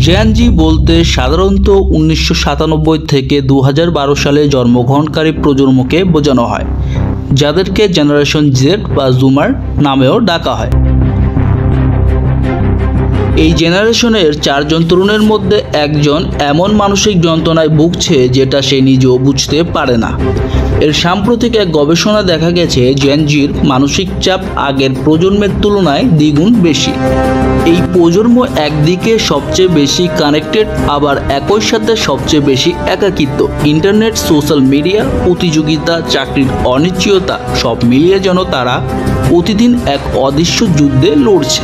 JNG বলতে সাধারণত 1997 থেকে 2012 সালে জন্মগ্রহণকারী প্রজন্মকে বোঝানো হয়, যাদেরকে জেনারেশন জেড বা জুমার নামেও ডাকা হয়। এই জেনারেশনের 4 জন তরুণের মধ্যে একজন এমন মানসিক যন্ত্রণায় ভুগছে যেটা সে নিজেও বুঝতে পারে না। এর সাম্প্রতিক এক গবেষণা দেখা গেছে জেনজির মানসিক চাপ আগের প্রজন্মের তুলনায় দ্বিগুণ বেশি। এই প্রজন্ম একদিকে সবচেয়ে বেশি কানেক্টেড, আবার একই সাথে সবচেয়ে বেশি একাকিত্ব। ইন্টারনেট, সোশ্যাল মিডিয়া, প্রতিযোগিতা, চাকরির অনিশ্চয়তা সব মিলিয়ে যেন তারা প্রতিদিন এক অদৃশ্য যুদ্ধে লড়ছে।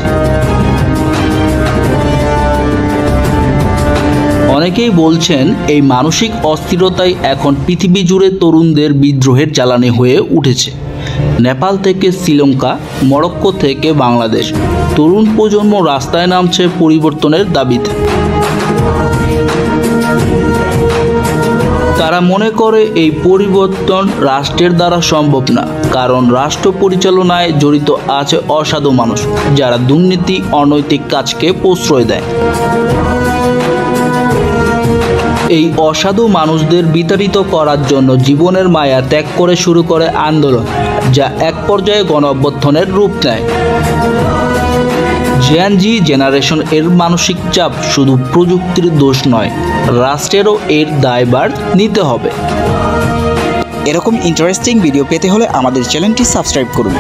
অনেকেই বলছেন এই মানসিক অস্থিরতাই এখন পৃথিবী জুড়ে তরুণদের বিদ্রোহের জ্বালানি হয়ে উঠেছে। নেপাল থেকে শ্রীলঙ্কা, মরক্কো থেকে বাংলাদেশ, তরুণ প্রজন্ম রাস্তায় নামছে পরিবর্তনের দাবিতে। তারা মনে করে এই পরিবর্তন রাষ্ট্রের দ্বারা সম্ভব না, কারণ রাষ্ট্র পরিচালনায় জড়িত আছে অসাধু মানুষ, যারা দুর্নীতি, অনৈতিক কাজকে প্রশ্রয় দেয়। এই অসাধু মানুষদের বিতাড়িত করার জন্য জীবনের মায়া ত্যাগ করে শুরু করে আন্দোলন, যা এক পর্যায়ে গণ-অভ্যুত্থানের রূপ নেয়। জেএনজি জেনারেশন এর মানসিক চাপ শুধু প্রযুক্তির দোষ নয়, রাষ্ট্রেরও এর দায়ভার নিতে হবে। এরকম ইন্টারেস্টিং ভিডিও পেতে হলে আমাদের চ্যানেলটি সাবস্ক্রাইব করুন।